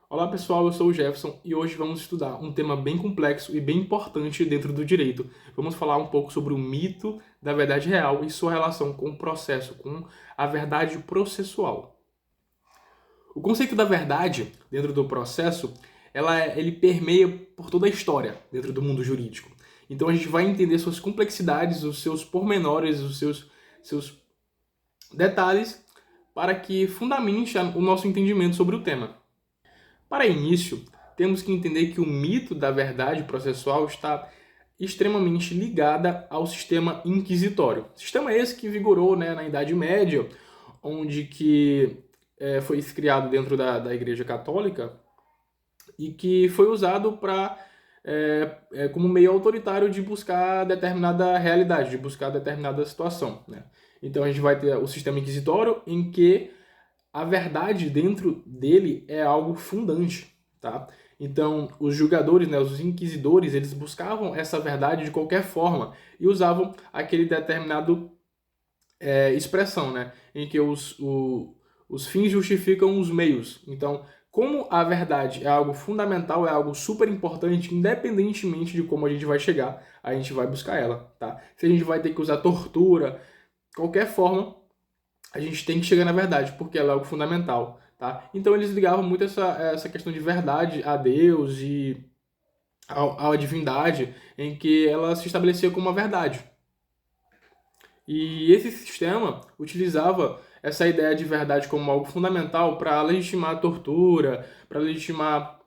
Olá pessoal, eu sou o Jefferson e hoje vamos estudar um tema bem complexo e bem importante dentro do direito. Vamos falar um pouco sobre o mito da verdade real e sua relação com o processo, com a verdade processual. O conceito da verdade dentro do processo, ele permeia por toda a história dentro do mundo jurídico. Então a gente vai entender suas complexidades, os seus pormenores, os seus detalhes para que fundamente o nosso entendimento sobre o tema. Para início, temos que entender que o mito da verdade processual está extremamente ligada ao sistema inquisitório. Sistema esse que vigorou, na Idade Média, onde foi criado dentro da Igreja Católica e que foi usado como meio autoritário de buscar determinada realidade, de buscar determinada situação, né? Então a gente vai ter o sistema inquisitório em que a verdade dentro dele é algo fundante, tá? Então, os julgadores, os inquisidores, eles buscavam essa verdade de qualquer forma e usavam aquele determinado expressão, né? Em que os fins justificam os meios. Então, como a verdade é algo fundamental, é algo super importante, independentemente de como a gente vai chegar, a gente vai buscar ela, tá? Se a gente vai ter que usar tortura, qualquer forma, a gente tem que chegar na verdade, porque ela é algo fundamental, tá? Então eles ligavam muito essa questão de verdade a Deus e à divindade, em que ela se estabelecia como uma verdade. E esse sistema utilizava essa ideia de verdade como algo fundamental para legitimar a tortura, para legitimar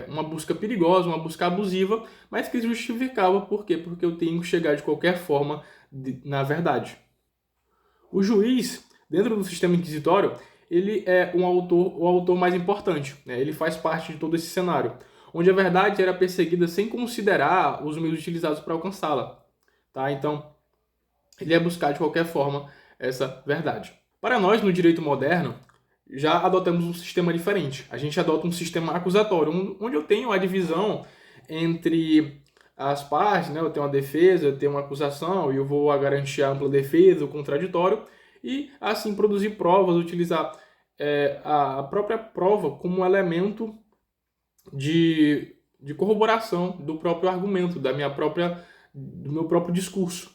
uma busca perigosa, uma busca abusiva, mas que justificava por quê? Porque eu tenho que chegar de qualquer forma na verdade. O juiz, dentro do sistema inquisitório, ele é o autor mais importante, né? Ele faz parte de todo esse cenário, onde a verdade era perseguida sem considerar os meios utilizados para alcançá-la, tá? Então, ele ia buscar de qualquer forma essa verdade. Para nós, no direito moderno, já adotamos um sistema diferente. A gente adota um sistema acusatório, onde eu tenho a divisão entre as partes, né? Eu tenho uma defesa, eu tenho uma acusação, e eu vou garantir a ampla defesa, o contraditório, e assim produzir provas, utilizar a própria prova como um elemento de corroboração do próprio argumento, do meu próprio discurso.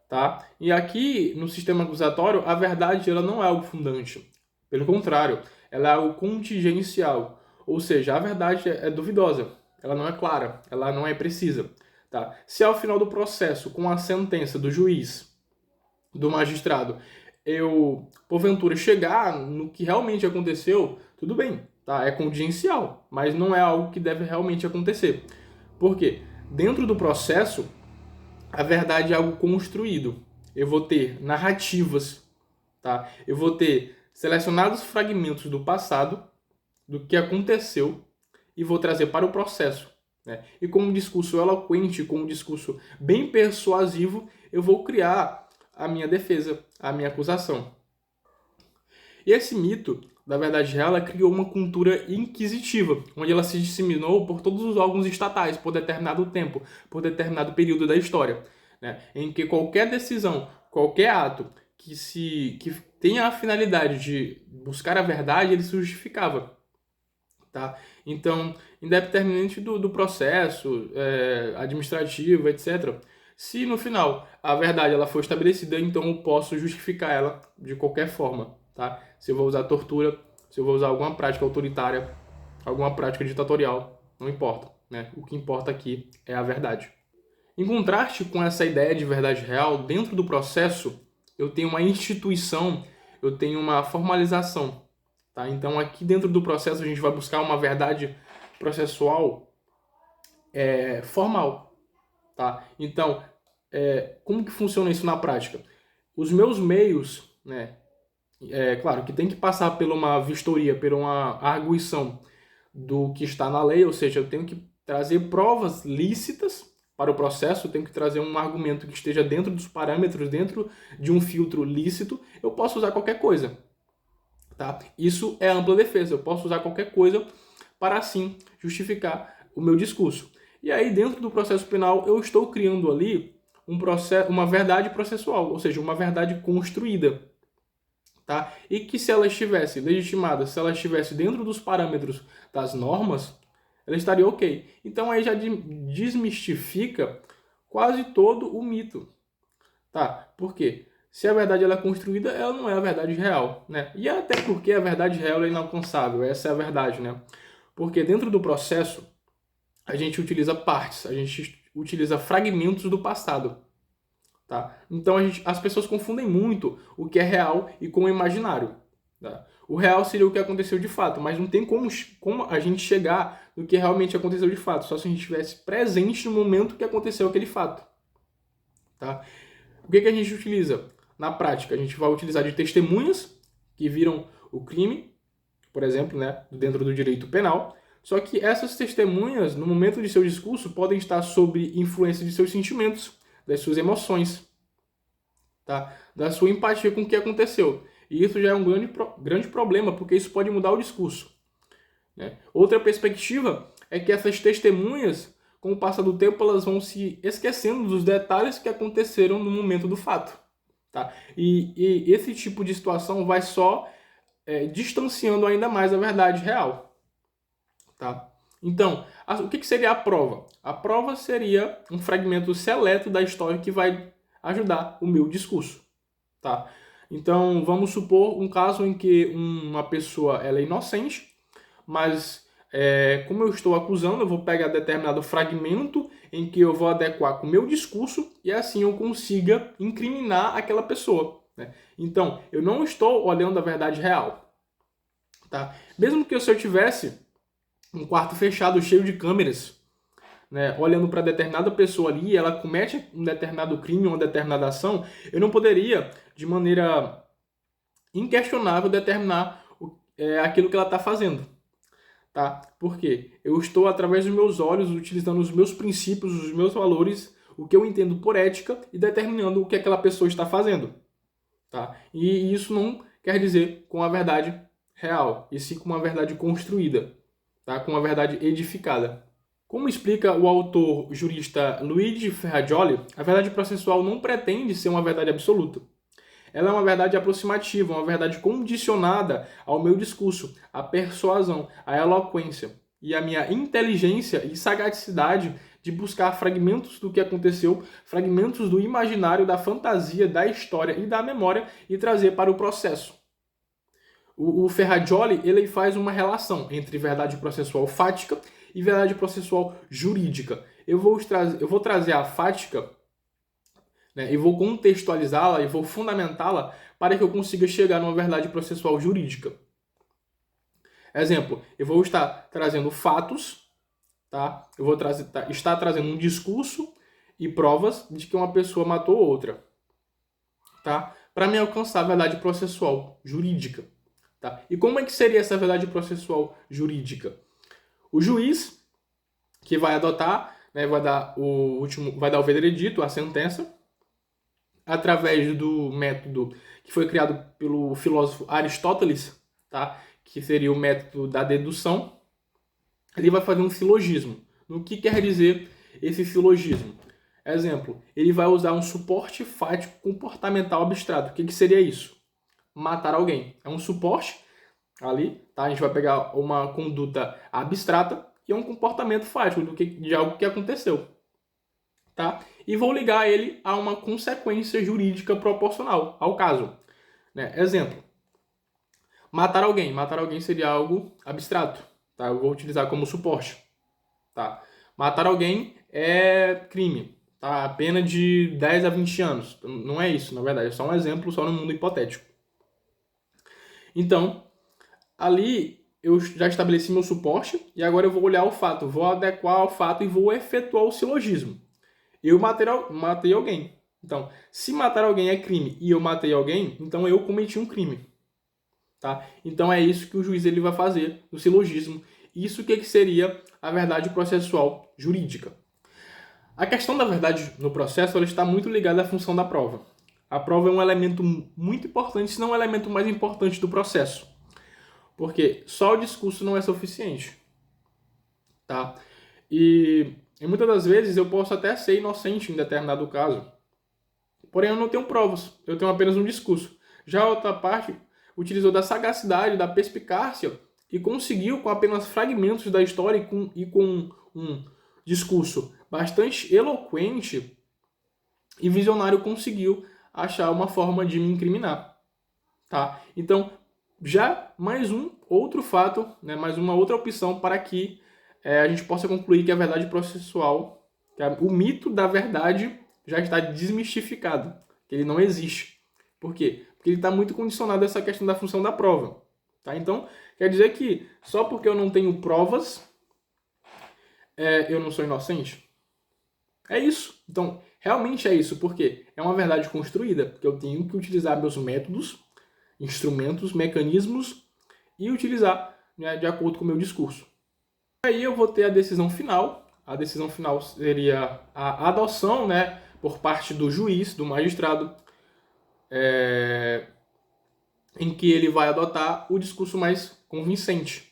Tá? E aqui, no sistema acusatório, a verdade ela não é algo fundante. Pelo contrário, ela é algo contingencial. Ou seja, a verdade é duvidosa, ela não é clara, ela não é precisa. Tá? Se ao final do processo, com a sentença do juiz, do magistrado, eu, porventura, chegar no que realmente aconteceu, tudo bem, tá? É contingencial, mas não é algo que deve realmente acontecer. Por quê? Dentro do processo, a verdade é algo construído. Eu vou ter narrativas, tá? Eu vou ter selecionados fragmentos do passado, do que aconteceu, e vou trazer para o processo, né? E com um discurso eloquente, com um discurso bem persuasivo, eu vou criar a minha defesa, a minha acusação. E esse mito da verdade real, ela criou uma cultura inquisitiva, onde ela se disseminou por todos os órgãos estatais, por determinado tempo, por determinado período da história, né? Em que qualquer decisão, qualquer ato que tenha a finalidade de buscar a verdade, ele se justificava, tá? Então, independente do processo administrativo, etc., se no final a verdade ela for estabelecida, então eu posso justificar ela de qualquer forma, tá? Se eu vou usar tortura, se eu vou usar alguma prática autoritária, alguma prática ditatorial, não importa, né? O que importa aqui é a verdade. Em contraste com essa ideia de verdade real, dentro do processo eu tenho uma instituição, eu tenho uma formalização, tá? Então aqui dentro do processo a gente vai buscar uma verdade processual formal, tá? Então, como que funciona isso na prática? Os meus meios, né? Claro que tem que passar por uma vistoria, por uma arguição do que está na lei, ou seja, eu tenho que trazer provas lícitas para o processo, eu tenho que trazer um argumento que esteja dentro dos parâmetros, dentro de um filtro lícito, eu posso usar qualquer coisa, tá? Isso é ampla defesa, eu posso usar qualquer coisa para assim justificar o meu discurso. E aí, dentro do processo penal, eu estou criando ali uma verdade processual, ou seja, uma verdade construída. tá? E que se ela estivesse legitimada, se ela estivesse dentro dos parâmetros das normas, ela estaria ok. Então aí já desmistifica quase todo o mito, tá? Por quê? Se a verdade ela é construída, ela não é a verdade real, né? E até porque a verdade real é inalcançável, essa é a verdade, né? Porque dentro do processo, a gente utiliza partes, a gente utiliza fragmentos do passado, tá? Então as pessoas confundem muito o que é real e com o imaginário, tá? O real seria o que aconteceu de fato, mas não tem como a gente chegar no que realmente aconteceu de fato, só se a gente estivesse presente no momento que aconteceu aquele fato, tá? O que a gente utiliza? Na prática, a gente vai utilizar de testemunhas que viram o crime, por exemplo, né, dentro do direito penal. Só que essas testemunhas, no momento de seu discurso, podem estar sob influência de seus sentimentos, das suas emoções, tá? Da sua empatia com o que aconteceu. E isso já é um grande problema, porque isso pode mudar o discurso, né? Outra perspectiva é que essas testemunhas, com o passar do tempo, elas vão se esquecendo dos detalhes que aconteceram no momento do fato, tá? E esse tipo de situação vai só distanciando ainda mais a verdade real, tá? Então, o que seria a prova? A prova seria um fragmento seleto da história que vai ajudar o meu discurso, tá? Então, vamos supor um caso em que uma pessoa ela é inocente, mas como eu estou acusando, eu vou pegar determinado fragmento em que eu vou adequar com o meu discurso e assim eu consiga incriminar aquela pessoa, né? Então, eu não estou olhando a verdade real, tá? Mesmo que se eu tivesse um quarto fechado cheio de câmeras, né, olhando para determinada pessoa ali, ela comete um determinado crime, uma determinada ação, eu não poderia, de maneira inquestionável, determinar aquilo que ela está fazendo, tá? Porque eu estou, através dos meus olhos, utilizando os meus princípios, os meus valores, o que eu entendo por ética e determinando o que aquela pessoa está fazendo, tá? E isso não quer dizer com a verdade real, e sim com uma verdade construída, tá? Com uma verdade edificada. Como explica o autor jurista Luigi Ferrajoli, a verdade processual não pretende ser uma verdade absoluta. Ela é uma verdade aproximativa, uma verdade condicionada ao meu discurso, à persuasão, à eloquência e à minha inteligência e sagacidade de buscar fragmentos do que aconteceu, fragmentos do imaginário, da fantasia, da história e da memória e trazer para o processo. O Ferrajoli ele faz uma relação entre verdade processual fática e verdade processual jurídica. Eu vou trazer a fática, né, e vou contextualizá-la e vou fundamentá-la para que eu consiga chegar numa verdade processual jurídica. Exemplo, eu vou estar trazendo fatos, tá? Eu vou estar trazendo um discurso e provas de que uma pessoa matou outra, tá? Para me alcançar a verdade processual jurídica, tá? E como é que seria essa verdade processual jurídica? O juiz que vai adotar, né, vai dar o veredito, a sentença, através do método que foi criado pelo filósofo Aristóteles, tá? Que seria o método da dedução. Ele vai fazer um silogismo. O que quer dizer esse silogismo? Exemplo, ele vai usar um suporte fático comportamental abstrato. O que seria isso? Matar alguém. É um suporte ali, tá? A gente vai pegar uma conduta abstrata e um comportamento fático de algo que aconteceu, tá? E vou ligar ele a uma consequência jurídica proporcional ao caso, né? Exemplo, matar alguém. Matar alguém seria algo abstrato, tá? Eu vou utilizar como suporte, tá? Matar alguém é crime, tá? A pena de 10 a 20 anos. Não é isso, na verdade, é só um exemplo, só no mundo hipotético. Então, ali eu já estabeleci meu suporte e agora eu vou olhar o fato, vou adequar ao fato e vou efetuar o silogismo. Eu matei alguém. Então, se matar alguém é crime e eu matei alguém, então eu cometi um crime, tá? Então é isso que o juiz ele vai fazer no silogismo. Isso que seria a verdade processual jurídica. A questão da verdade no processo ela está muito ligada à função da prova. A prova é um elemento muito importante, se não o elemento mais importante do processo. Porque só o discurso não é suficiente, tá? E muitas das vezes eu posso até ser inocente em determinado caso. Porém, eu não tenho provas. Eu tenho apenas um discurso. Já a outra parte utilizou da sagacidade, da perspicácia e conseguiu, com apenas fragmentos da história e com um discurso bastante eloquente e visionário, conseguiu achar uma forma de me incriminar. Tá? Então, já mais um outro fato, né, mais uma outra opção para que a gente possa concluir que a verdade processual, o mito da verdade já está desmistificado, que ele não existe. Por quê? Porque ele está muito condicionado a essa questão da função da prova. Tá? Então, quer dizer que só porque eu não tenho provas, eu não sou inocente? É isso. Então, realmente é isso. Por quê? É uma verdade construída, porque eu tenho que utilizar meus métodos, instrumentos, mecanismos e utilizar, né, de acordo com o meu discurso. Aí eu vou ter a decisão final. A decisão final seria a adoção, né, por parte do juiz, do magistrado, em que ele vai adotar o discurso mais convincente.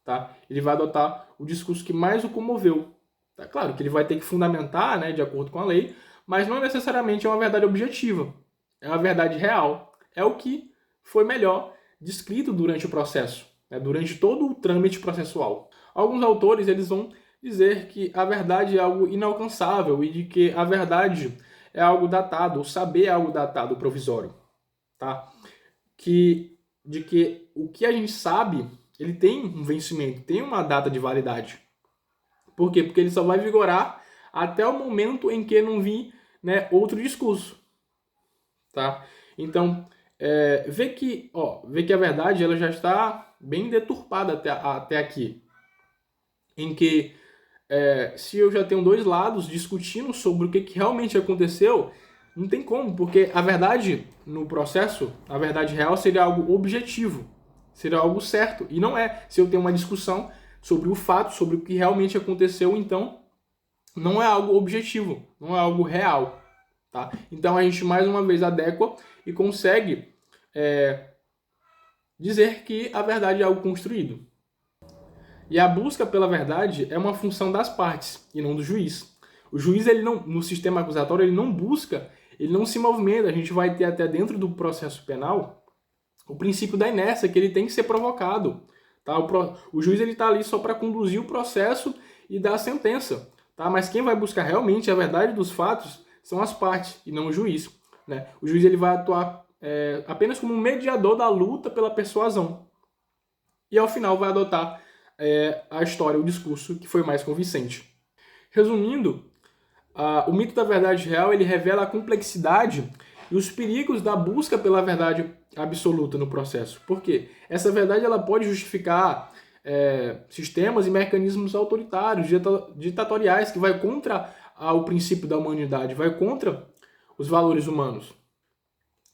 Tá? Ele vai adotar o discurso que mais o comoveu. Tá? Claro que ele vai ter que fundamentar, né, de acordo com a lei, mas não necessariamente é uma verdade objetiva. É uma verdade real. É o que foi melhor descrito durante o processo, né, durante todo o trâmite processual. Alguns autores eles vão dizer que a verdade é algo inalcançável e de que a verdade é algo datado, o saber é algo datado, provisório. Tá? De que o que a gente sabe, ele tem um vencimento, tem uma data de validade. Por quê? Porque ele só vai vigorar até o momento em que não vir, né, outro discurso. Tá? Então, vê que a verdade ela já está bem deturpada até aqui. Em que, se eu já tenho dois lados discutindo sobre o que realmente aconteceu, não tem como, porque a verdade no processo, a verdade real seria algo objetivo, seria algo certo. E não é. Se eu tenho uma discussão sobre o fato, sobre o que realmente aconteceu, então não é algo objetivo, não é algo real. Tá? Então a gente mais uma vez adequa e consegue dizer que a verdade é algo construído. E a busca pela verdade é uma função das partes e não do juiz. O juiz, ele não, no sistema acusatório, ele não busca, ele não se movimenta. A gente vai ter até dentro do processo penal o princípio da inércia, que ele tem que ser provocado. Tá? O juiz está ali só para conduzir o processo e dar a sentença. Tá? Mas quem vai buscar realmente a verdade dos fatos são as partes e não o juiz. Né? O juiz ele vai atuar apenas como um mediador da luta pela persuasão. E ao final vai adotar a história, o discurso que foi mais convincente. Resumindo, o mito da verdade real ele revela a complexidade e os perigos da busca pela verdade absoluta no processo. Por quê? Essa verdade ela pode justificar sistemas e mecanismos autoritários, ditatoriais, que vai contra o princípio da humanidade, vai contra os valores humanos.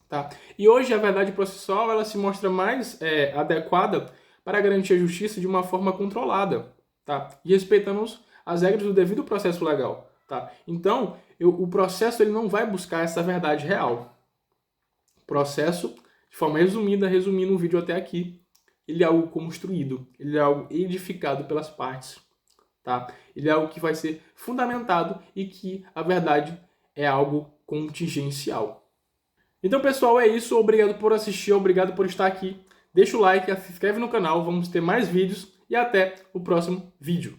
Tá? E hoje a verdade processual ela se mostra mais adequada para garantir a justiça de uma forma controlada, tá? E respeitando as regras do devido processo legal. Tá? Então, o processo ele não vai buscar essa verdade real. O processo, de forma resumida, resumindo o vídeo até aqui, ele é algo construído, ele é algo edificado pelas partes. Tá? Ele é algo que vai ser fundamentado e que a verdade é algo contingencial. Então, pessoal, é isso. Obrigado por assistir, obrigado por estar aqui. Deixa o like, se inscreve no canal, vamos ter mais vídeos e até o próximo vídeo.